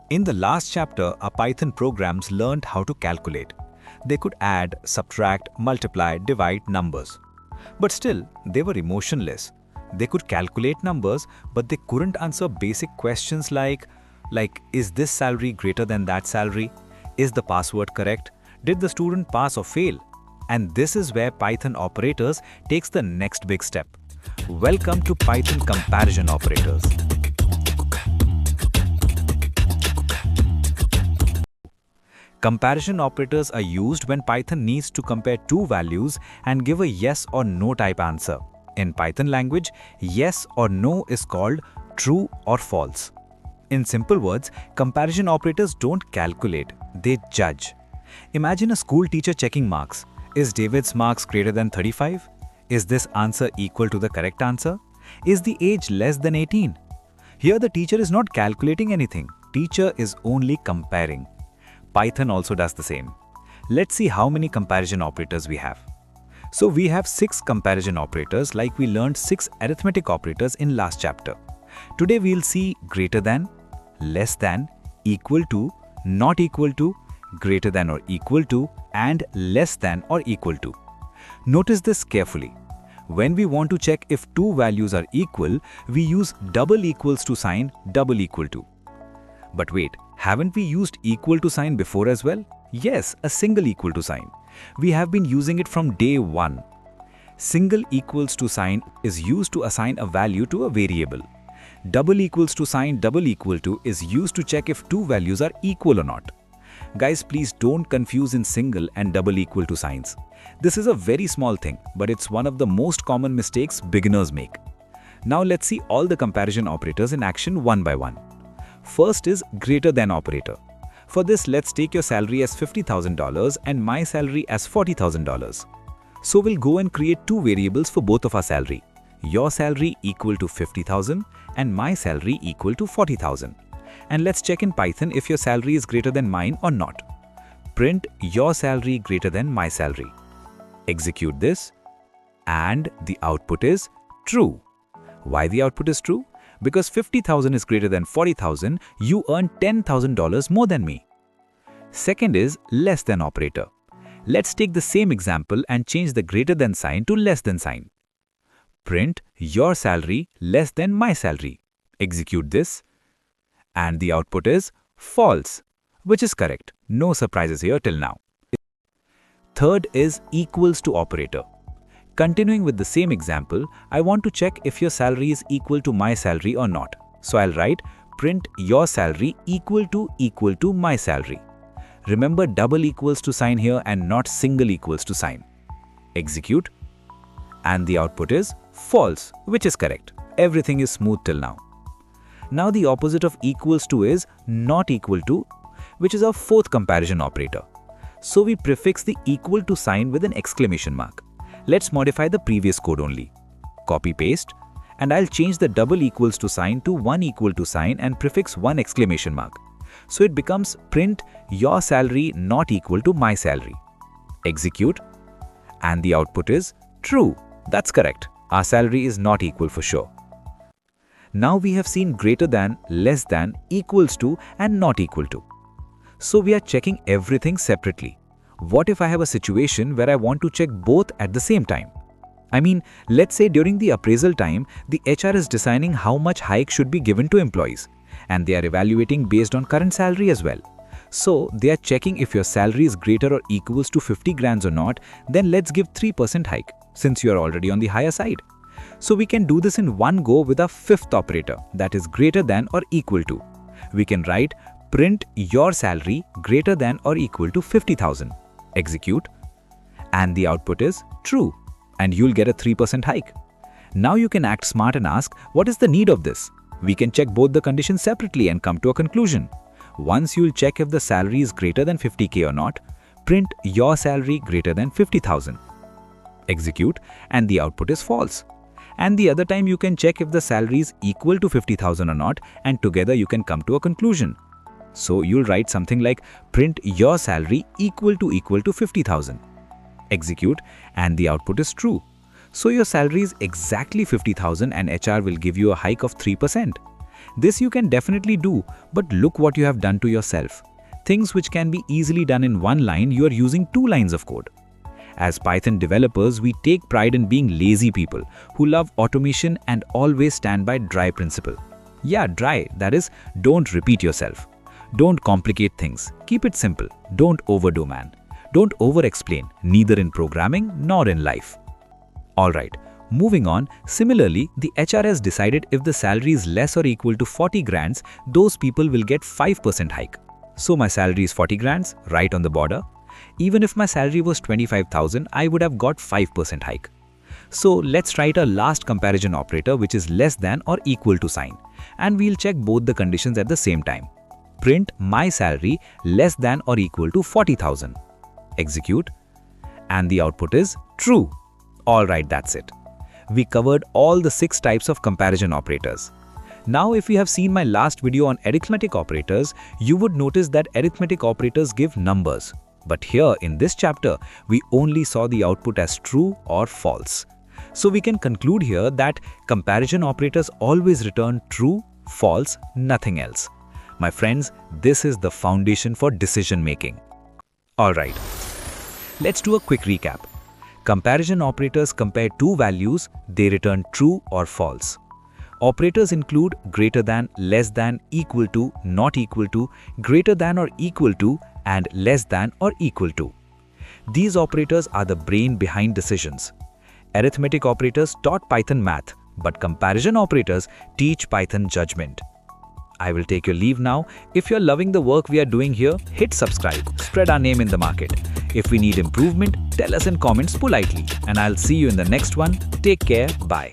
In the last chapter, our Python programs learned how to calculate. They could add, subtract, multiply, divide numbers. But still, they were emotionless. They could calculate numbers, but they couldn't answer basic questions like, is this salary greater than that salary? Is the password correct? Did the student pass or fail? And this is where Python operators takes the next big step. Welcome to Python comparison operators. Comparison operators are used when Python needs to compare two values and give a yes or no type answer. In Python language, yes or no is called true or false. In simple words, comparison operators don't calculate, they judge. Imagine a school teacher checking marks. Is David's marks greater than 35? Is this answer equal to the correct answer? Is the age less than 18? Here the teacher is not calculating anything. Teacher is only comparing. Python also does the same. Let's see how many comparison operators we have. So we have 6 comparison operators like we learned 6 arithmetic operators in last chapter. Today we'll see greater than, less than, equal to, not equal to, greater than or equal to, and less than or equal to. Notice this carefully. When we want to check if two values are equal, we use double equals to sign double equal to. But wait, haven't we used equal to sign before as well? Yes, a single equal to sign. We have been using it from day one. Single equals to sign is used to assign a value to a variable. Double equals to sign double equal to is used to check if two values are equal or not. Guys, please don't confuse in single and double equal to signs. This is a very small thing, but it's one of the most common mistakes beginners make. Now let's see all the comparison operators in action one by one. First is greater than operator. For this, let's take your salary as $50,000 and my salary as $40,000. So we'll go and create two variables for both of our salary. Your salary equal to 50,000 and my salary equal to 40,000. And let's check in Python if your salary is greater than mine or not. Print your salary greater than my salary. Execute this and the output is true. Why the output is true? Because 50,000 is greater than 40,000, you earn $10,000 more than me. Second is less than operator. Let's take the same example and change the greater than sign to less than sign. Print your salary less than my salary. Execute this and the output is false, which is correct. No surprises here till now. Third is equals to operator. Continuing with the same example, I want to check if your salary is equal to my salary or not. So I'll write print your salary equal to my salary. Remember double equals to sign here and not single equals to sign. Execute and the output is false, which is correct. Everything is smooth till now. Now the opposite of equals to is not equal to, which is our fourth comparison operator. So we prefix the equal to sign with an exclamation mark. Let's modify the previous code only. Copy paste and I'll change the double equals to sign to one equal to sign and prefix one exclamation mark. So it becomes print your salary not equal to my salary. Execute and the output is true. That's correct. Our salary is not equal for sure. Now we have seen greater than, less than, equals to and not equal to. So we are checking everything separately. What if I have a situation where I want to check both at the same time? I mean, let's say during the appraisal time, the HR is deciding how much hike should be given to employees, and they are evaluating based on current salary as well. So they are checking if your salary is greater or equals to 50 grand or not, then let's give 3% hike since you are already on the higher side. So we can do this in one go with our fifth operator, that is greater than or equal to. We can write print your salary greater than or equal to 50,000. Execute and the output is true and you'll get a 3% hike. Now you can act smart and ask, what is the need of this? We can check both the conditions separately and come to a conclusion. Once you'll check if the salary is greater than 50k or not, print your salary greater than 50,000. Execute and the output is false. And the other time you can check if the salary is equal to 50,000 or not, and together you can come to a conclusion. So you'll write something like print your salary equal to 50,000. Execute and the output is true. So your salary is exactly 50,000 and HR will give you a hike of 3%. This you can definitely do, but look what you have done to yourself. Things which can be easily done in one line, you are using 2 lines of code. As Python developers, we take pride in being lazy people who love automation and always stand by DRY principle. Yeah, DRY, that is, don't repeat yourself. Don't complicate things. Keep it simple. Don't overdo, man. Don't over-explain, neither in programming nor in life. Alright, moving on, similarly, the HR has decided if the salary is less or equal to 40 grands, those people will get 5% hike. So my salary is 40 grands, right on the border. Even if my salary was 25,000, I would have got 5% hike. So let's write a last comparison operator which is less than or equal to sign. And we'll check both the conditions at the same time. Print my salary less than or equal to 40,000. Execute. And the output is true. Alright, that's it. We covered all the 6 types of comparison operators. Now if you have seen my last video on arithmetic operators, you would notice that arithmetic operators give numbers. But here in this chapter, we only saw the output as true or false. So we can conclude here that comparison operators always return true, false, nothing else. My friends, this is the foundation for decision making. Alright, let's do a quick recap. Comparison operators compare 2 values, they return true or false. Operators include greater than, less than, equal to, not equal to, greater than or equal to, and less than or equal to. These operators are the brain behind decisions. Arithmetic operators taught Python math, but comparison operators teach Python judgment. I will take your leave now. If you're loving the work we are doing here, hit subscribe, spread our name in the market. If we need improvement, tell us in comments politely, and I'll see you in the next one. Take care, bye.